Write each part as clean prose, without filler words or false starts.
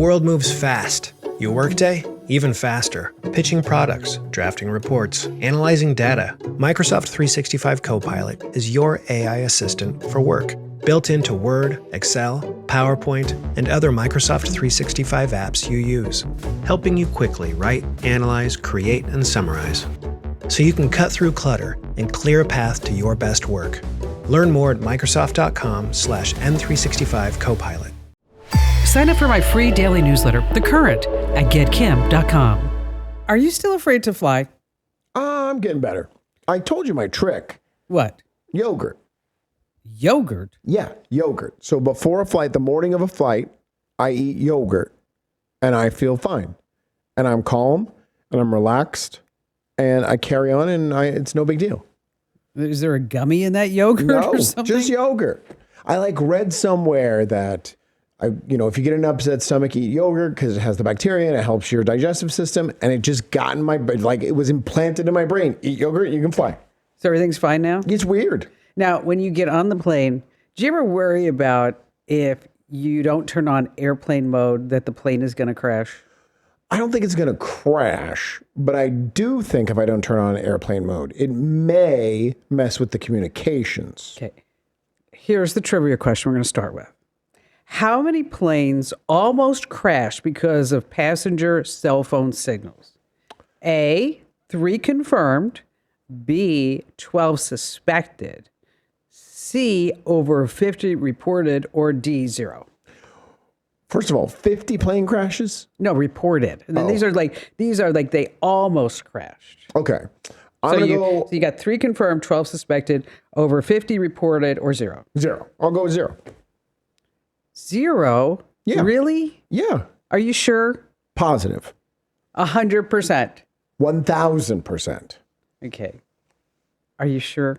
world moves fast. Your workday, even faster. Pitching products, drafting reports, analyzing data. Microsoft 365 Copilot is your AI assistant for work. Built into Word, Excel, PowerPoint, and other Microsoft 365 apps you use. Helping you quickly write, analyze, create, and summarize. So you can cut through clutter and clear a path to your best work. Learn more at Microsoft.com/M365 Copilot. Sign up for my free daily newsletter, The Current, at getkim.com. Are you still afraid to fly? I'm getting better. I told you my trick. What? Yogurt. Yogurt? Yeah, yogurt. So before a flight, the morning of a flight, I eat yogurt and I feel fine. And I'm calm and I'm relaxed and I carry on and it's no big deal. Is there a gummy in that yogurt or something? Just yogurt. I read somewhere that if you get an upset stomach, eat yogurt because it has the bacteria and it helps your digestive system. And it just got in it was implanted in my brain. Eat yogurt, you can fly. So everything's fine now? It's weird. Now, when you get on the plane, do you ever worry about if you don't turn on airplane mode that the plane is going to crash? I don't think it's going to crash, but I do think if I don't turn on airplane mode, it may mess with the communications. Okay. Here's the trivia question we're going to start with. How many planes almost crashed because of passenger cell phone signals? A, 3 confirmed. B, 12 suspected. C, over 50 reported. Or D, 0. First of all, 50 plane crashes? No, reported. And then these are like they almost crashed. Okay. So you got 3 confirmed, 12 suspected, over 50 reported, or 0. 0. I'll go with 0. 0? Yeah. Really? Yeah. Are you sure? Positive. 100%. 1,000%. Okay. Are you sure?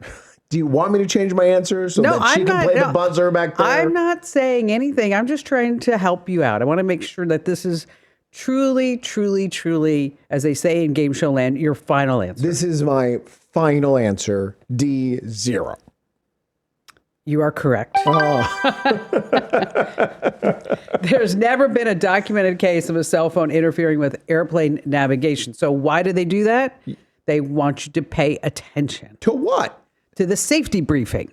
Do you want me to change my answer so that she can play the buzzer back there? I'm not saying anything. I'm just trying to help you out. I want to make sure that this is truly, truly, truly, as they say in Game Show Land, your final answer. This is my final answer, D, 0. You are correct. There's never been a documented case of a cell phone interfering with airplane navigation. So why do they do that? They want you to pay attention. To what? To the safety briefing.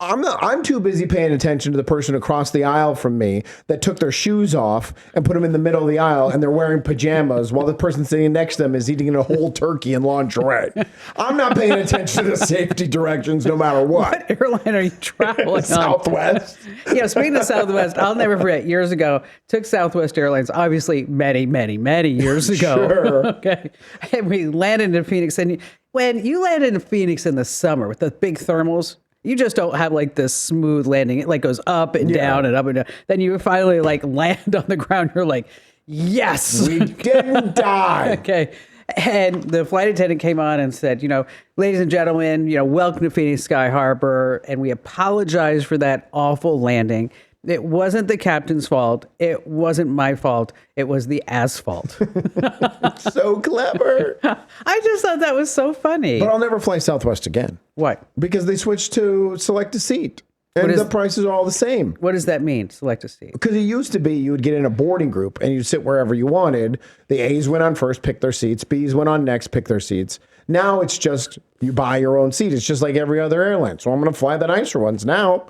I'm too busy paying attention to the person across the aisle from me that took their shoes off and put them in the middle of the aisle and they're wearing pajamas while the person sitting next to them is eating a whole turkey in lingerie. I'm not paying attention to the safety directions no matter what. What airline are you traveling on? Southwest. Yeah, speaking of Southwest, I'll never forget, years ago, took Southwest Airlines, obviously many, many, many years ago. Sure. Okay. And we landed in Phoenix. And when you land in Phoenix in the summer with the big thermals, you just don't have like this smooth landing. It like goes up and down and up and down. Then you finally like land on the ground. You're like, yes, we didn't die. Okay. And the flight attendant came on and said, ladies and gentlemen, welcome to Phoenix Sky Harbor. And we apologize for that awful landing. It wasn't the captain's fault. It wasn't my fault. It was the asphalt. So clever. I just thought that was so funny. But I'll never fly Southwest again. What? Because they switched to select a seat. And the prices are all the same. What does that mean, select a seat? Because it used to be you would get in a boarding group and you'd sit wherever you wanted. The A's went on first, pick their seats. B's went on next, pick their seats. Now it's just you buy your own seat. It's just like every other airline. So I'm going to fly the nicer ones now.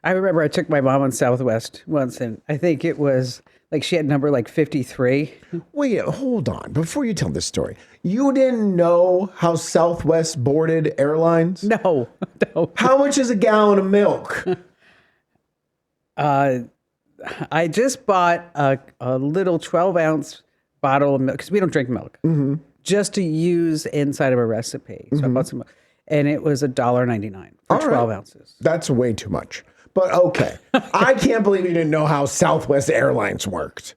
I remember I took my mom on Southwest once, and I think it was like she had number like 53. Wait, hold on. Before you tell this story, you didn't know how Southwest boarded airlines? No. How much is a gallon of milk? I just bought a little 12-ounce bottle of milk, because we don't drink milk, just to use inside of a recipe. So I bought some milk, and it was $1.99 for 12 ounces. That's way too much. But okay. I can't believe you didn't know how Southwest Airlines worked.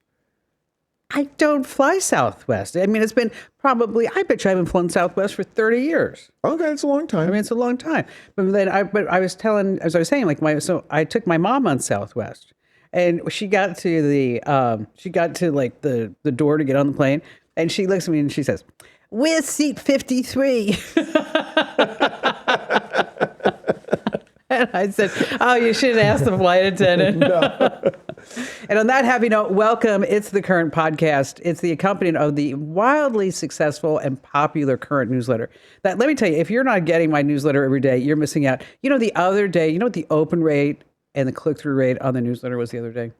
I don't fly Southwest. I mean, it's been I bet you I haven't flown Southwest for 30 years. Okay, it's a long time. I mean, it's a long time. But then I was saying, so I took my mom on Southwest, and she got to the door to get on the plane, and she looks at me and she says, "Where's seat 53?" And I said, "Oh, you should ask the flight attendant." No. And on that happy note, welcome. It's the Current podcast. It's the accompaniment of the wildly successful and popular Current newsletter. That, let me tell you, if you're not getting my newsletter every day, you're missing out. You know, the other day, you know what the open rate and the click-through rate on the newsletter was the other day?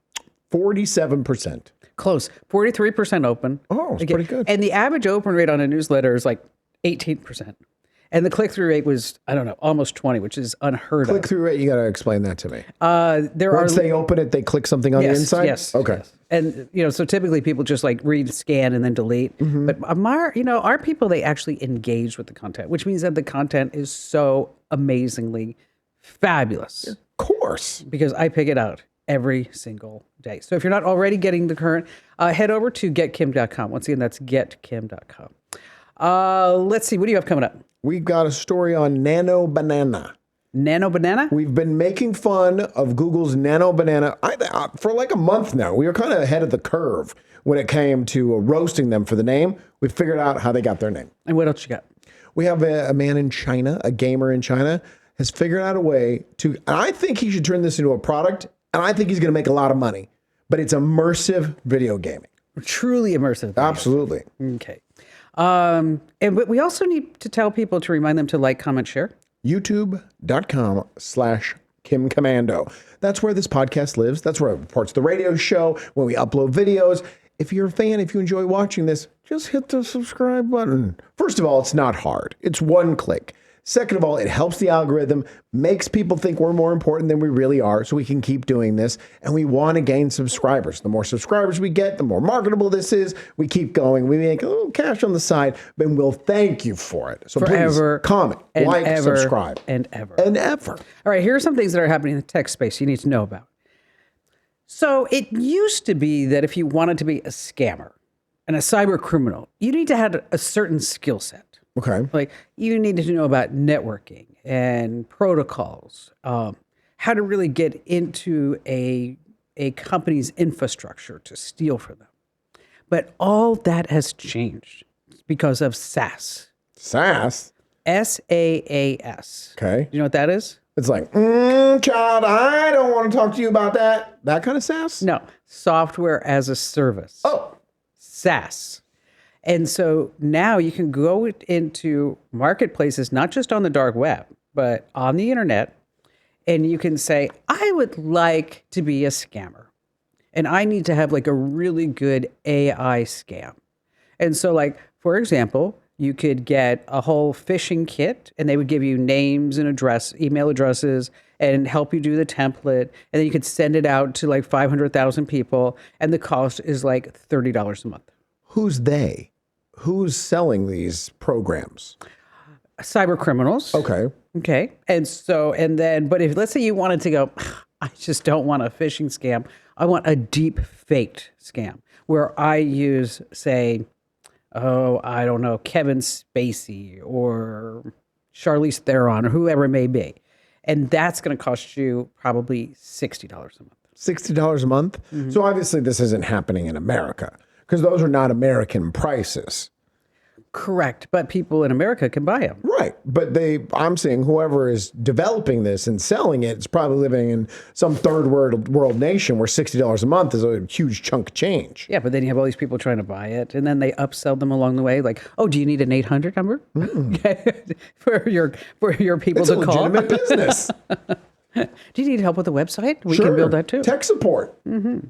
47%. Close. 43% open. Oh, it's pretty good. And the average open rate on a newsletter is like 18%. And the click-through rate was, I don't know, almost 20, which is unheard of. Click-through rate, you got to explain that to me. There Once they open it, they click something on the inside? Yes. Okay. Yes. And, you know, so typically people just like read, scan, and then delete. But our people, they actually engage with the content, which means that the content is so amazingly fabulous. Of course. Because I pick it out every single day. So if you're not already getting the Current, head over to getkim.com. Once again, that's getkim.com. Let's see. What do you have coming up? We've got a story on Nano Banana. Nano Banana? We've been making fun of Google's Nano Banana for like a month now. We were kind of ahead of the curve when it came to roasting them for the name. We figured out how they got their name. And what else you got? We have a man in China, a gamer in China, has figured out a way to, and I think he should turn this into a product, and I think he's going to make a lot of money. But it's immersive video gaming. Truly immersive. Absolutely. Okay. But we also need to tell people to remind them to like, comment, share. YouTube.com/Kim Commando. That's where this podcast lives. That's where parts of the radio show, when we upload videos. If you're a fan, if you enjoy watching this, just hit the subscribe button. First of all, it's not hard. It's one click. Second of all, it helps the algorithm, makes people think we're more important than we really are, so we can keep doing this. And we want to gain subscribers. The more subscribers we get, the more marketable this is. We keep going. We make a little cash on the side, but we'll thank you for it. So Forever, please comment, like, subscribe. And ever. And ever. All right, here are some things that are happening in the tech space you need to know about. So it used to be that if you wanted to be a scammer and a cyber criminal, you need to have a certain skill set. Okay. Like you needed to know about networking and protocols, how to really get into a company's infrastructure to steal from them. But all that has changed because of SaaS. SaaS? SaaS. Okay. You know what that is? It's like, child, I don't want to talk to you about that. That kind of SaaS? No, software as a service. Oh. SaaS. And so now you can go into marketplaces, not just on the dark web, but on the internet, and you can say, I would like to be a scammer, and I need to have like a really good AI scam. And so like, for example, you could get a whole phishing kit, and they would give you names and email addresses, and help you do the template. And then you could send it out to like 500,000 people, and the cost is like $30 a month. Who's they? Who's selling these programs? Cyber criminals. Okay. Okay. But if let's say you wanted to go, I just don't want a phishing scam. I want a deep faked scam where I use, say, I don't know, Kevin Spacey or Charlize Theron or whoever it may be. And that's going to cost you probably $60 a month. $60 a month? Mm-hmm. So obviously this isn't happening in America, because those are not American prices. Correct. But people in America can buy them. Right. But I'm saying whoever is developing this and selling it is probably living in some third world nation where $60 a month is a huge chunk of change. Yeah, but then you have all these people trying to buy it, and then they upsell them along the way. Like, oh, do you need an 800 number for your people it's to call? It's a legitimate business. Do you need help with the website? We Sure. can build that too. Tech support. Mm-hmm.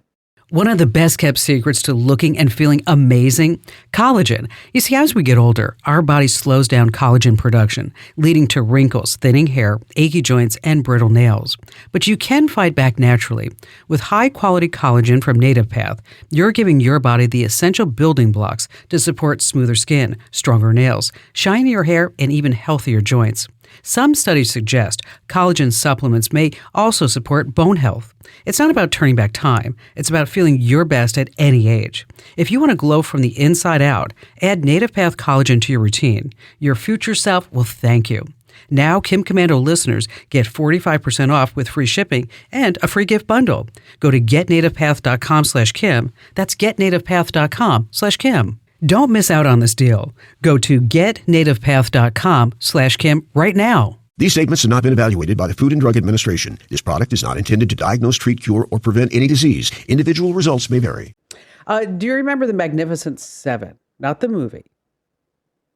One of the best kept secrets to looking and feeling amazing? Collagen. You see, as we get older, our body slows down collagen production, leading to wrinkles, thinning hair, achy joints, and brittle nails. But you can fight back naturally. With high-quality collagen from Native Path, you're giving your body the essential building blocks to support smoother skin, stronger nails, shinier hair, and even healthier joints. Some studies suggest collagen supplements may also support bone health. It's not about turning back time. It's about feeling your best at any age. If you want to glow from the inside out, add Native Path collagen to your routine. Your future self will thank you. Now, Kim Commando listeners get 45% off with free shipping and a free gift bundle. Go to getnativepath.com/Kim. That's getnativepath.com/Kim. Don't miss out on this deal. Go to getnativepath.com/Kim right now. These statements have not been evaluated by the Food and Drug Administration. This product is not intended to diagnose, treat, cure, or prevent any disease. Individual results may vary. Do you remember the Magnificent Seven? Not the movie.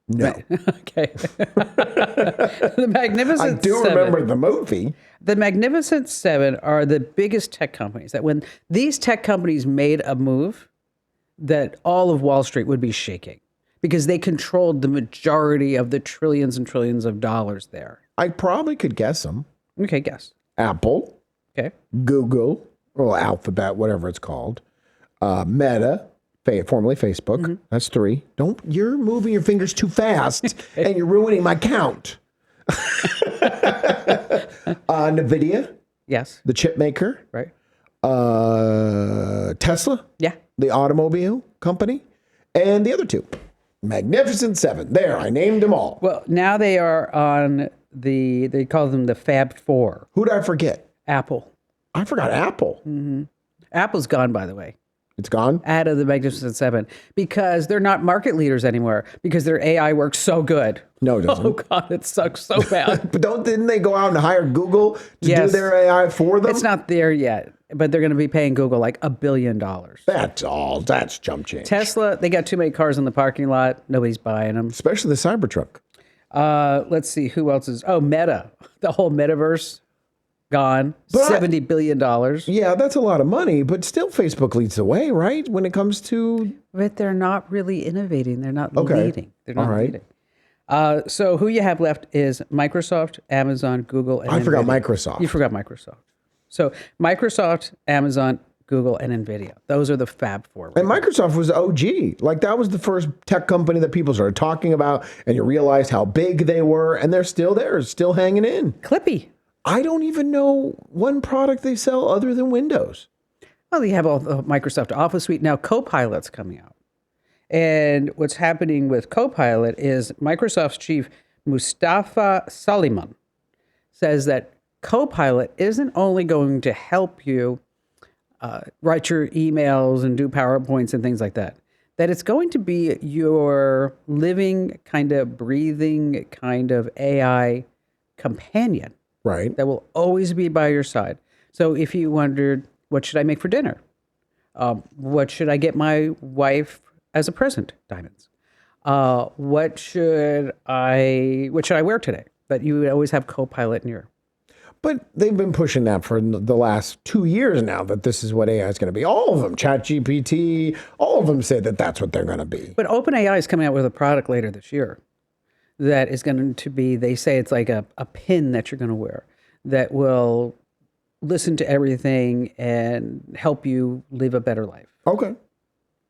No. Okay. The Magnificent I do Seven. remember the movie. The Magnificent Seven are the biggest tech companies that when these tech companies made a move, that all of Wall Street would be shaking because they controlled the majority of the trillions and trillions of dollars there. I probably could guess them. Okay, guess. Apple, Okay. Google, or Alphabet, whatever it's called. Meta, formerly Facebook. That's 3. You're moving your fingers too fast and you're ruining my count. NVIDIA, Yes. the chip maker. Right. Tesla, Yeah. the automobile company. And the other 2. Magnificent Seven. There, I named them all. Well, now they are on they call them the Fab Four. Who did I forget? Apple. I forgot Apple. Apple's gone, by the way, It's gone. out of the Magnificent Seven because they're not market leaders anymore because their AI works so good. No, it doesn't. Oh God, it sucks so bad. But didn't they go out and hire Google to do Yes. their AI for them? It's not there yet, but they're going to be paying Google like $1 billion. That's all. That's jump change. Tesla, they got too many cars in the parking lot. Nobody's buying them. Especially the Cybertruck. Let's see who else is. Oh, Meta, the whole metaverse, gone. But $70 billion. Yeah, that's a lot of money, but still Facebook leads the way, right? When it comes to... But they're not really innovating. They're not Okay. leading. They're not All right. leading. So who you have left is Microsoft, Amazon, Google, and I forgot NVIDIA. Microsoft. You forgot Microsoft. So Microsoft, Amazon, Google, and NVIDIA. Those are the Fab Four. And Microsoft was OG. Like, that was the first tech company that people started talking about, and you realized how big they were, and they're still there, still hanging in. Clippy. I don't even know one product they sell other than Windows. Well, you have all the Microsoft Office Suite. Now Copilot's coming out. And what's happening with Copilot is Microsoft's chief, Mustafa Suleyman, says that Copilot isn't only going to help you write your emails and do PowerPoints and things like that, that it's going to be your living, kind of breathing, kind of AI companion Right. that will always be by your side. So if you wondered, what should I make for dinner? What should I get my wife as a present? Diamonds. What should I wear today? That you would always have Copilot in your. But they've been pushing that for the last 2 years now, that this is what AI is going to be. All of them, ChatGPT, all of them say that that's what they're going to be. But OpenAI is coming out with a product later this year that is going to be, they say it's like a pin that you're going to wear that will listen to everything and help you live a better life. Okay.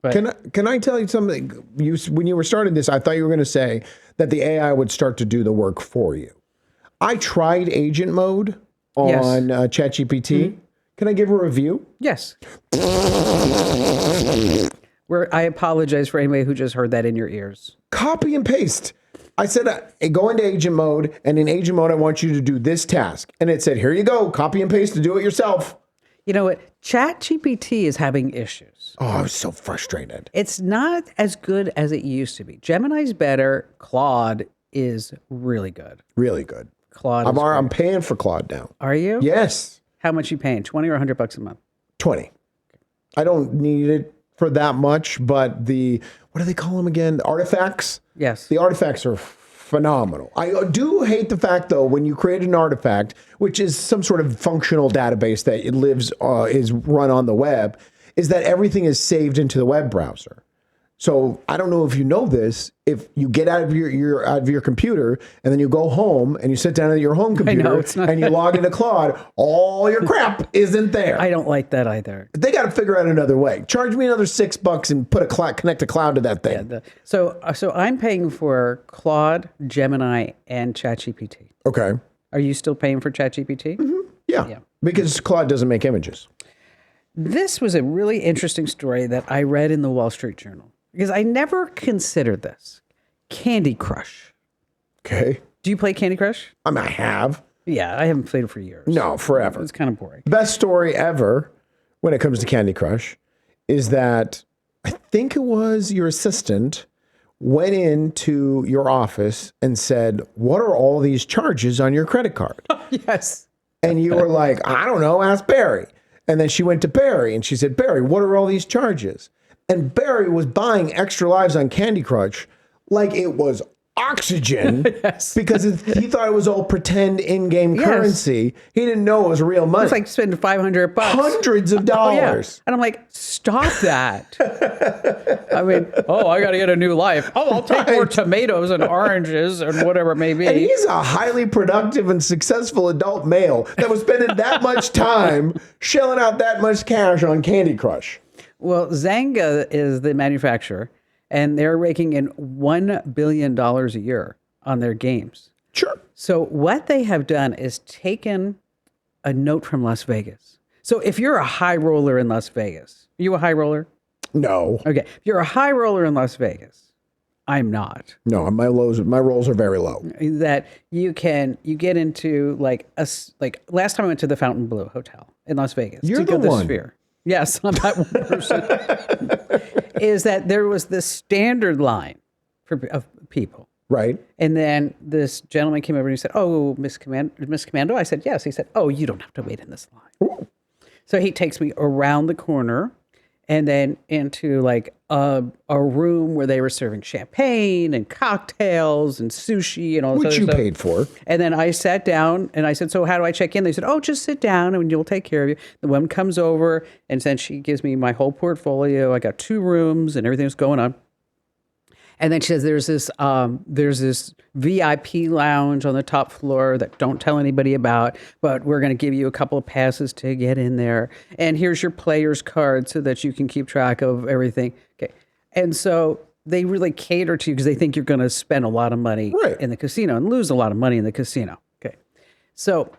But Can I tell you something? When you were starting this, I thought you were going to say that the AI would start to do the work for you. I tried agent mode on Yes. ChatGPT. Can I give a review? yes. I apologize for anybody who just heard that in your ears. Copy and paste. I said, go into agent mode, and in agent mode, I want you to do this task. And it said, here you go, copy and paste to do it yourself. You know what? ChatGPT is having issues. Oh, I was so frustrated. It's not as good as it used to be. Gemini's better. Claude is really good. Really good. Claude is I'm great. paying for Claude now. Are you? Yes, How much you paying? 20 or $100 a month? 20. I don't need it for that much, but what do they call them again? The artifacts? Yes. The artifacts are phenomenal. I do hate the fact, though, when you create an artifact, which is some sort of functional database that it lives, is run on the web, is that everything is saved into the web browser. So I don't know if you know this. If you get out of your computer and then you go home and you sit down at your home computer it's not- and you log into Claude, all your crap isn't there. I don't like that either. They got to figure out another way. Charge me another $6 and put connect a cloud to that thing. So I'm paying for Claude, Gemini, and ChatGPT. Okay. Are you still paying for ChatGPT? Yeah. Because Claude doesn't make images. This was a really interesting story that I read in the Wall Street Journal because I never considered this. Candy Crush. Okay. Do you play Candy Crush? I mean, I have. Yeah, I haven't played it for years. No, forever. It's kind of boring. Best story ever when it comes to Candy Crush is that I think it was your assistant went into your office and said, what are all these charges on your credit card? Yes. And you were like, I don't know, ask Barry. And then she went to Barry and she said, Barry, what are all these charges? And Barry was buying extra lives on Candy Crush like it was oxygen. Yes. Because he thought it was all pretend in-game currency. He didn't know it was real money. It's like spending $500. Hundreds of dollars. And I'm like, stop that. I mean, I got to get a new life. I'll take more tomatoes and oranges and whatever it may be. And he's a highly productive and successful adult male that was spending that much time shelling out that much cash on Candy Crush. Well, Zynga is the manufacturer, and they're raking in $1 billion a year on their games. Sure. So what they have done is taken a note from Las Vegas. So if you're a high roller in Las Vegas, are you a high roller? No. Okay. If you're a high roller in Las Vegas, I'm not. No, my rolls are very low. That you get into like last time I went to the Fontainebleau Hotel in Las Vegas. You're to the go one. Sphere. Yes, I'm that one person. Is that there was this standard line of people. Right. And then this gentleman came over and he said, "Oh, Miss Commando." I said, "Yes." He said, "Oh, you don't have to wait in this line." Ooh. So he takes me around the corner and then into like a room where they were serving champagne and cocktails and sushi and all this Which other you stuff. paid for. And then I sat down and I said, "So how do I check in?" They said, "Oh, just sit down and we'll take care of you." The woman comes over and then she gives me my whole portfolio. I got 2 rooms and everything's going on. And then she says, there's this VIP lounge on the top floor that don't tell anybody about, but we're going to give you a couple of passes to get in there. And here's your player's card so that you can keep track of everything. Okay. And so they really cater to you because they think you're going to spend a lot of money in the casino and lose a lot of money in the casino. Okay. So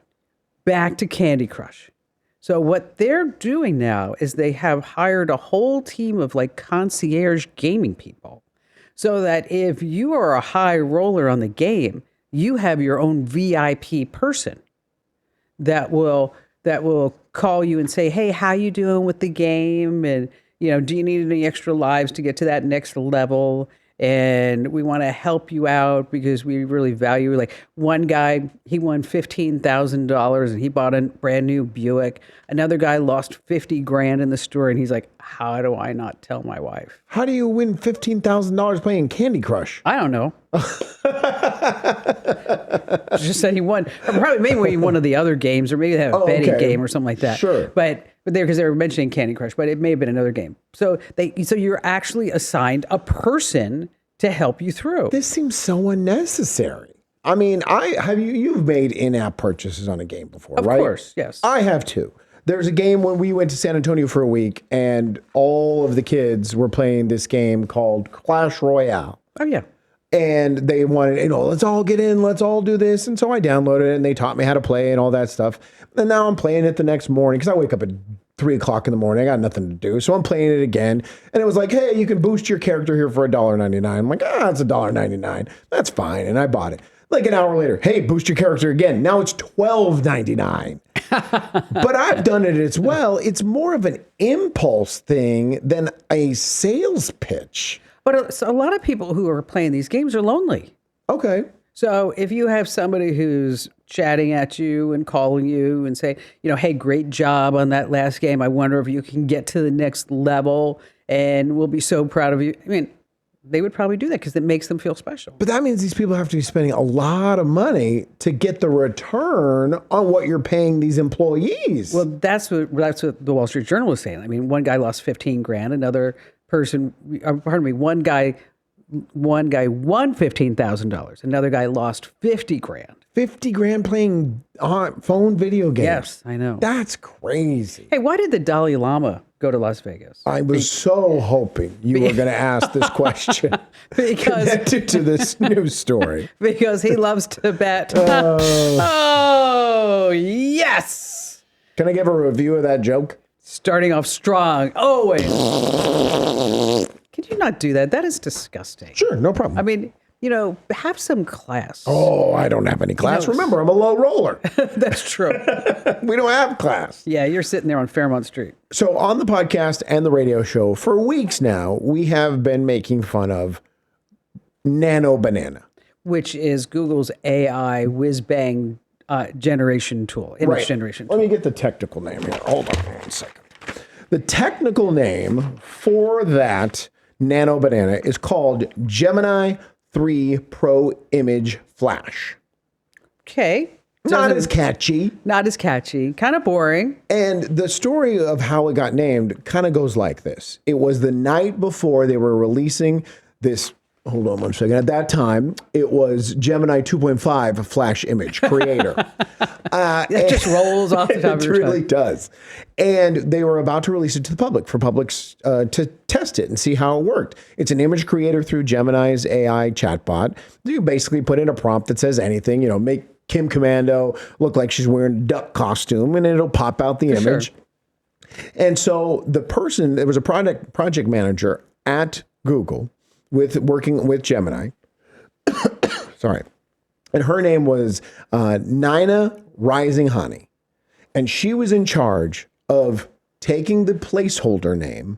back to Candy Crush. So what they're doing now is they have hired a whole team of like concierge gaming people. So that if you are a high roller on the game, you have your own VIP person that will call you and say, "Hey, how you doing with the game? And do you need any extra lives to get to that next level? And we want to help you out because we really value." Like one guy, he won $15,000 and he bought a brand new Buick. Another guy lost $50,000 in the store, and he's like, "How do I not tell my wife?" How do you win $15,000 playing Candy Crush? I don't know. Just said he won. Or probably maybe one of the other games, or maybe they have a betting game or something like that. Sure. But because they were mentioning Candy Crush, but it may have been another game. So you're actually assigned a person to help you through. This seems so unnecessary. I mean, you've made in-app purchases on a game before, right? Of course, yes. I have too. There's a game when we went to San Antonio for a week, and all of the kids were playing this game called Clash Royale. Oh, yeah. And they wanted, let's all get in, let's all do this. And so I downloaded it, and they taught me how to play and all that stuff. And now I'm playing it the next morning because I wake up at 3 o'clock in the morning. I got nothing to do. So I'm playing it again. And it was like, hey, you can boost your character here for $1.99. I'm like, it's $1.99. That's fine. And I bought it. Like an hour later, hey, boost your character again. Now it's $12.99. But I've done it as well. It's more of an impulse thing than a sales pitch. But a lot of people who are playing these games are lonely. Okay. So if you have somebody who's chatting at you and calling you and say, "Hey, great job on that last game. I wonder if you can get to the next level and we'll be so proud of you." I mean, they would probably do that because it makes them feel special. But that means these people have to be spending a lot of money to get the return on what you're paying these employees. Well, that's what the Wall Street Journal was saying. I mean, one guy lost $15,000. Another person, one guy won $15,000. Another guy lost $50,000. $50,000 playing phone video games. Yes, I know. That's crazy. Hey, why did the Dalai Lama go to Las Vegas? I was so hoping you were going to ask this question connected to this news story. Because he loves Tibet. Oh, yes. Can I give a review of that joke? Starting off strong. Always. Can you not do that? That is disgusting. Sure, no problem. I mean, have some class. Oh, I don't have any class. Remember, I'm a low roller. That's true. We don't have class. Yeah, you're sitting there on Fairmont Street. So on the podcast and the radio show for weeks now, we have been making fun of Nano Banana. which is Google's AI whiz-bang generation tool, image generation tool. Let me get the technical name here. Hold on 1 second. The technical name for that Nano Banana is called Gemini 3 Pro Image Flash. Okay. Not as catchy. Not as catchy. Kind of boring. And the story of how it got named kind of goes like this. It was the night before they were releasing this. Hold on 1 second. At that time, it was Gemini 2.5 Flash Image Creator. It just rolls off the top of your tongue. It really does. And they were about to release it to the public for publics to test it and see how it worked. It's an image creator through Gemini's AI chatbot. You basically put in a prompt that says anything, make Kim Commando look like she's wearing a duck costume, and it'll pop out the image. Sure. And so there was a project manager at Google working with Gemini. Sorry. And her name was Nina Rising Honey. And she was in charge of taking the placeholder name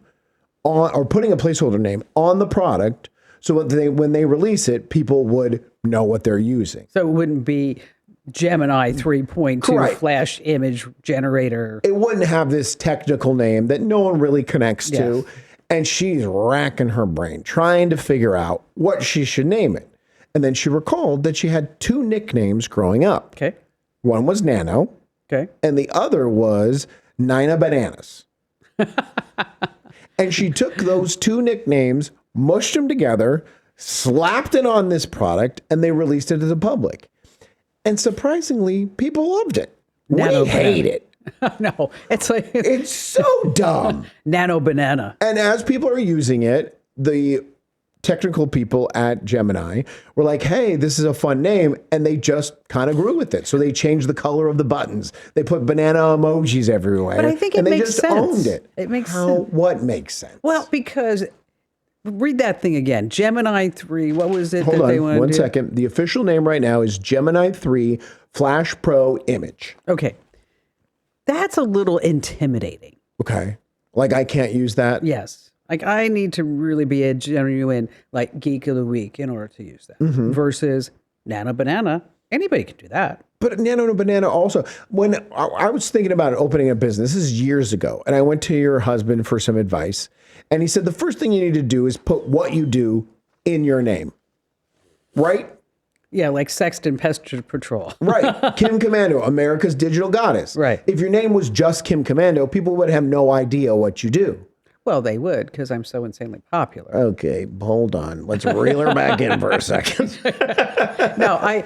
or putting a placeholder name on the product so when they release it, people would know what they're using. So it wouldn't be Gemini 3.2 Correct. Flash image generator. It wouldn't have this technical name that no one really connects to. And she's racking her brain trying to figure out what she should name it. And then she recalled that she had 2 nicknames growing up. Okay. One was Nano. Okay. And the other was Nina Bananas. And she took those 2 nicknames, mushed them together, slapped it on this product, and they released it to the public. And surprisingly, people loved it. Nano We hate Banana. it. No, it's like It's so dumb. Nano Banana. And as people are using it, the technical people at Gemini were like, hey, this is a fun name. And they just kind of grew with it. So they changed the color of the buttons. They put banana emojis everywhere. But I think it and they makes just sense. owned it. It makes sense. What makes sense? Well, because read that thing again. Gemini 3, what was it Hold that on they wanted to 1 do? second. The official name right now is Gemini 3 Flash Pro Image. Okay. That's a little intimidating. Okay. Like I can't use that? Yes. Like I need to really be a genuine geek of the week in order to use that. Mm-hmm. Versus Nano Banana. Anybody can do that. But Nano Banana also, when I was thinking about opening a business, this is years ago, and I went to your husband for some advice, and he said the first thing you need to do is put what you do in your name, right? Yeah, like Sexton Pest Patrol. Right. Kim Commando, America's digital goddess. Right. If your name was just Kim Commando, people would have no idea what you do. Well, they would because I'm so insanely popular. Okay, hold on. Let's reel her back in for a second. No, I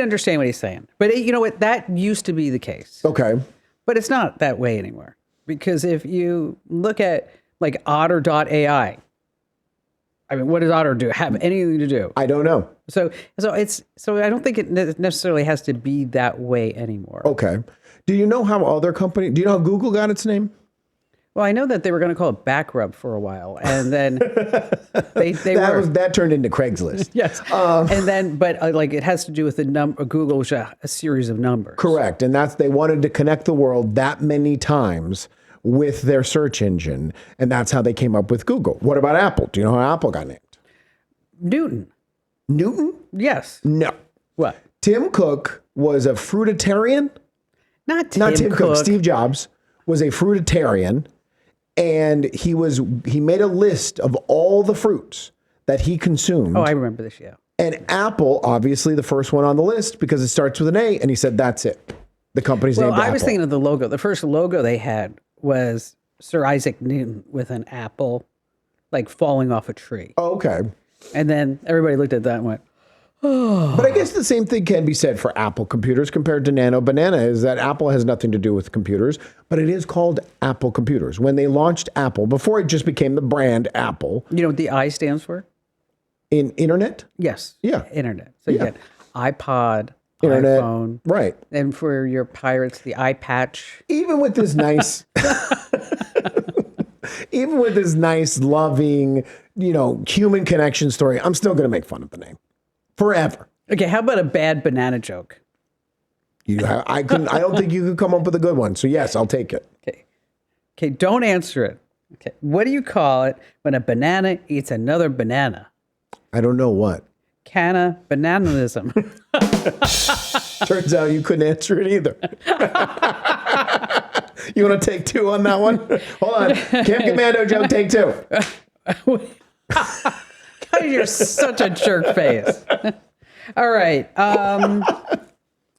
understand what he's saying. But you know what? That used to be the case. Okay. But it's not that way anymore. Because if you look at Otter.ai, I mean, what does Otter do? Have anything to do? I don't know. So I don't think it necessarily has to be that way anymore. Okay. Do you know how Google got its name? Well, I know that they were going to call it Backrub for a while, and then that turned into Craigslist. Yes, and then it has to do with the number. Google was a series of numbers. Correct, and they wanted to connect the world that many times with their search engine, and that's how they came up with Google. What about Apple? Do you know how Apple got named? Newton. Newton? Yes. No. What? Tim Cook was a fruitarian. Not Tim Cook. Steve Jobs was a fruitarian. And he made a list of all the fruits that he consumed. Oh, I remember this, yeah. And Apple, obviously the first one on the list because it starts with an A, and he said, that's it. The company's named Apple. I was thinking of the logo. The first logo they had was Sir Isaac Newton with an apple, falling off a tree. Oh, okay. And then everybody looked at that and went, oh. But I guess the same thing can be said for Apple computers compared to Nano Banana, is that Apple has nothing to do with computers, but it is called Apple Computers. When they launched Apple, before it just became the brand Apple. You know what the I stands for? In internet? Yes. Yeah. Internet. So you get iPod, internet, iPhone. Right. And for your pirates, the eye patch. Even with this nice... Even with this nice, loving, human connection story, I'm still going to make fun of the name. Forever. Okay, how about a bad banana joke? I don't think you could come up with a good one. So yes, I'll take it. Okay, don't answer it. Okay, what do you call it when a banana eats another banana? I don't know what. Bananism. Turns out you couldn't answer it either. You want to take 2 on that one? Hold on. Camp Commando joke, take 2. God, you're such a jerk face. All right.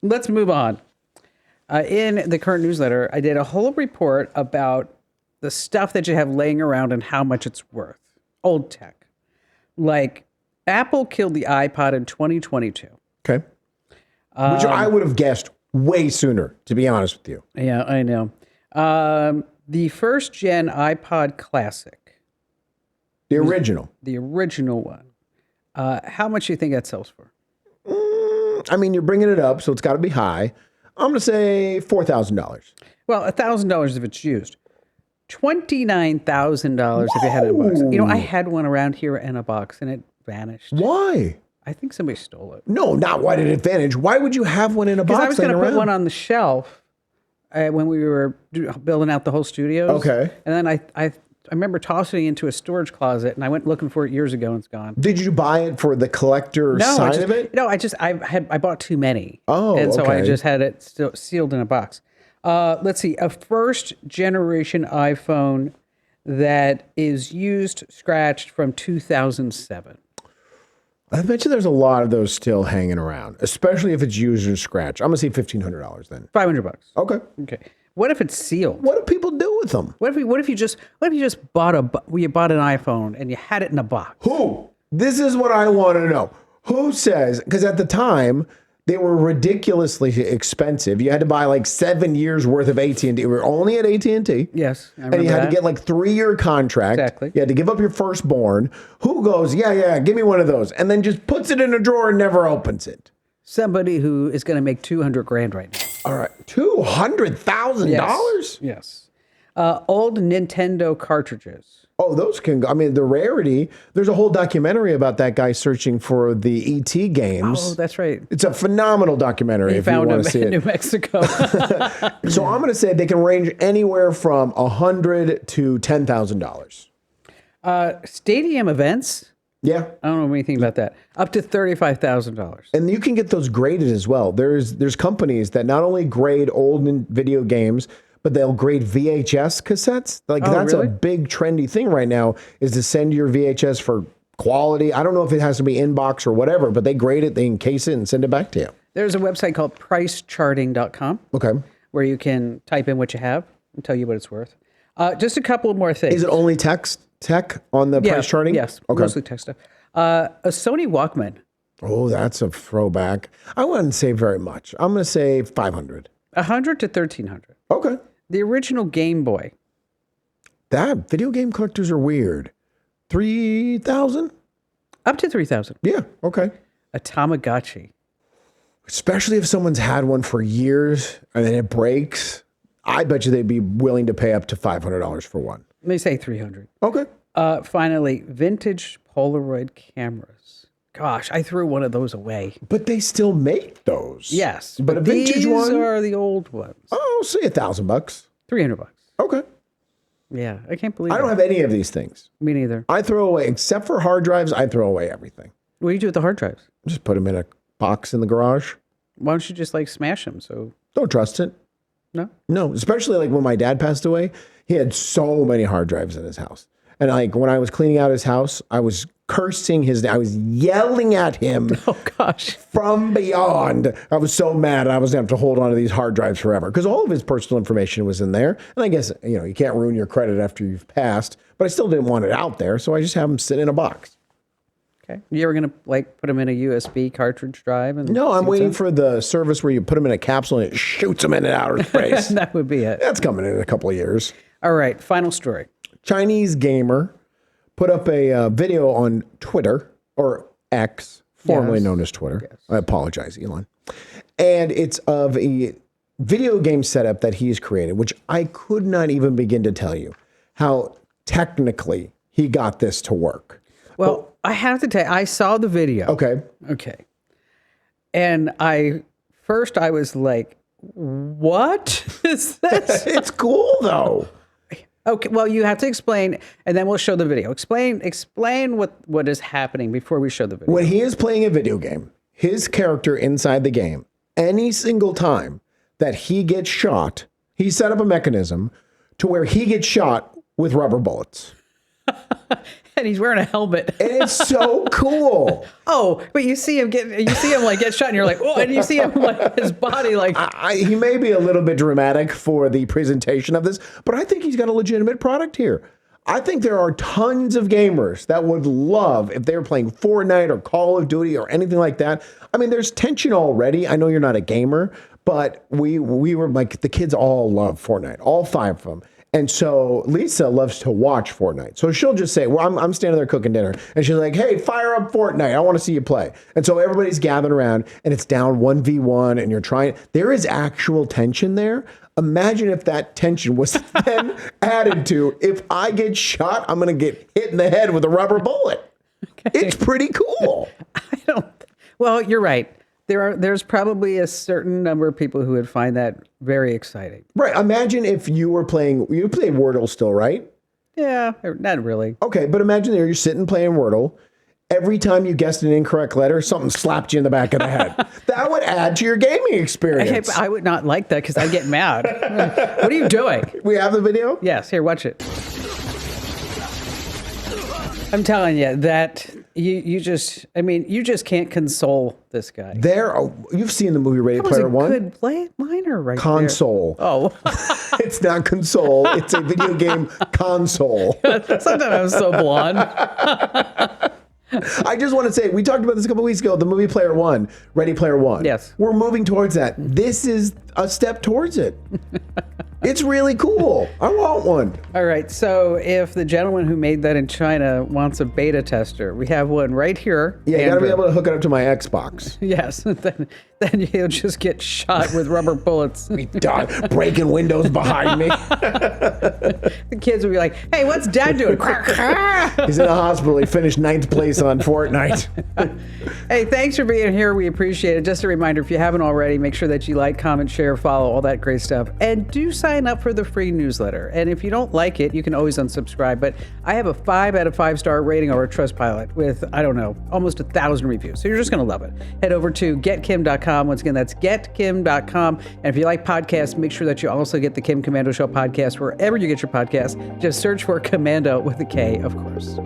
Let's move on. In the current newsletter, I did a whole report about the stuff that you have laying around and how much it's worth. Old tech. Like Apple killed the iPod in 2022. Okay. Which I would have guessed way sooner, to be honest with you. Yeah, I know. The first gen iPod Classic. The original. The original one. How much do you think that sells for? I mean, you're bringing it up, so it's got to be high. I'm going to say $4,000. Well, $1,000 if it's used. $29,000 if you had it in a box. You know, I had one around here in a box and it vanished. Why? I think somebody stole it. No, not why did it vanish? Why would you have one in a box? Because I was going to put around? one on the shelf when we were building out the whole studios. Okay. And then I remember tossing it into a storage closet, and I went looking for it years ago, and it's gone. Did you buy it for the collector side of it? No, I bought too many. Oh, and so I okay. just had it still sealed in a box. Let's see, a first generation iPhone that is used, scratched from 2007. I bet you there's a lot of those still hanging around, especially if it's used or scratch. I'm gonna say $1,500 then. $500. Okay. Okay. What if it's sealed? What do people do with them? What if you just bought an iPhone and you had it in a box? Who? This is what I want to know. Who says? Because at the time they were ridiculously expensive. You had to buy like 7 years worth of AT&T. We were only at AT&T. Yes, I remember and you had that. to get like 3-year contract. Exactly. You had to give up your firstborn. Who goes, yeah, give me one of those, and then just puts it in a drawer and never opens it? Somebody who is going to make $200,000 right now. All right, $200,000. Yes. Old Nintendo cartridges. Oh, those can go. I mean, the rarity. There's a whole documentary about that guy searching for the ET games. Oh, that's right. It's a phenomenal documentary He if you found want them to see in it. New Mexico. So I'm going to say they can range anywhere from $100 to $10,000. Stadium events. Yeah. I don't know anything about that. Up to $35,000. And you can get those graded as well. There's companies that not only grade old video games, but they'll grade VHS cassettes. Like that's really? a big trendy thing right now, is to send your VHS for quality. I don't know if it has to be inbox or whatever, but they grade it, they encase it, and send it back to you. There's a website called pricecharting.com Okay. where you can type in what you have and tell you what it's worth. Just a couple more things. Is it only tech on the price charting? Yes, Okay. mostly tech stuff. A Sony Walkman. Oh, that's a throwback. I wouldn't say very much. I'm going to say 500. $100 to $1,300. Okay. The original Game Boy. That video game collectors are weird. 3,000? Up to $3,000. Yeah. Okay. A Tamagotchi. Especially if someone's had one for years and then it breaks. I bet you they'd be willing to pay up to $500 for one. Let me say $300. Okay. Finally, vintage Polaroid cameras. Gosh, I threw one of those away. But they still make those. Yes, But a vintage these one. are the old ones. Oh, say $1,000. $300. Okay. Yeah, I can't believe I don't that. have any of these things. Me neither. I throw away, except for hard drives, I throw away everything. What do you do with the hard drives? Just put them in a box in the garage. Why don't you just like smash them? So Don't trust it. no. No, especially like when my dad passed away, he had so many hard drives in his house. And like when I was cleaning out his house, I was cursing I was yelling at him Oh gosh. from beyond. I was so mad I was going to have to hold on to these hard drives forever because all of his personal information was in there. And I guess, you can't ruin your credit after you've passed, but I still didn't want it out there. So I just have them sit in a box. Okay. You ever gonna like put them in a USB cartridge drive? And No, I'm see what's waiting in? for the service where you put them in a capsule and it shoots them into outer space. That would be it. That's coming in a couple of years. All right. Final story. Chinese gamer put up a video on Twitter, or X, formerly Yes. known as Twitter. Yes. I apologize, Elon. And it's of a video game setup that he's created, which I could not even begin to tell you how technically he got this to work. Well, I have to tell you, I saw the video. Okay. Okay. And I was like, what is this? It's cool, though. Okay, well, you have to explain, and then we'll show the video. Explain what is happening before we show the video. When he is playing a video game, his character inside the game, any single time that he gets shot, he set up a mechanism to where he gets shot with rubber bullets. And he's wearing a helmet. And it's so cool. Oh, but you see him like get shot, and you're like, oh, and you see him like his body like. He may be a little bit dramatic for the presentation of this, but I think he's got a legitimate product here. I think there are tons of gamers that would love if they were playing Fortnite or Call of Duty or anything like that. I mean, there's tension already. I know you're not a gamer, but we were like, the kids all love Fortnite, all 5 of them. And so Lisa loves to watch Fortnite. So she'll just say, well, I'm standing there cooking dinner. And she's like, hey, fire up Fortnite. I want to see you play. And so everybody's gathered around and it's down 1v1 and you're trying. There is actual tension there. Imagine if that tension was then added to, if I get shot, I'm going to get hit in the head with a rubber bullet. Okay. It's pretty cool. Well, you're right. There's probably a certain number of people who would find that very exciting. Right. Imagine if you play Wordle still, right? Yeah, not really. Okay, but imagine you're sitting playing Wordle. Every time you guessed an incorrect letter, something slapped you in the back of the head. That would add to your gaming experience. Okay, but I would not like that because I'd get mad. What are you doing? We have the video? Yes, here, watch it. I'm telling you that you just can't console this guy. You've seen the movie Ready Player One? That was a good liner right Console. there. Oh. It's not console. It's a video game console. Sometimes I'm so blonde. I just want to say, we talked about this a couple weeks ago, the movie Player One, Ready Player One. Yes. We're moving towards that. This is a step towards it. It's really cool. I want one. All right. So if the gentleman who made that in China wants a beta tester, we have one right here. Yeah, you got to be able to hook it up to my Xbox. Yes. Then he'll just get shot with rubber bullets. Be done. Breaking windows behind me. The kids will be like, hey, what's Dad doing? He's in a hospital. He finished 9th place on Fortnite. Hey, thanks for being here. We appreciate it. Just a reminder, if you haven't already, make sure that you like, comment, share, follow, all that great stuff. And do sign up for the free newsletter. And if you don't like it, you can always unsubscribe. But I have a 5 out of 5 star rating over Trustpilot with, I don't know, almost 1,000 reviews. So you're just going to love it. Head over to getkim.com. Once again, that's getkim.com. And if you like podcasts, make sure that you also get the Kim Commando Show podcast wherever you get your podcasts. Just search for Commando with a K, of course.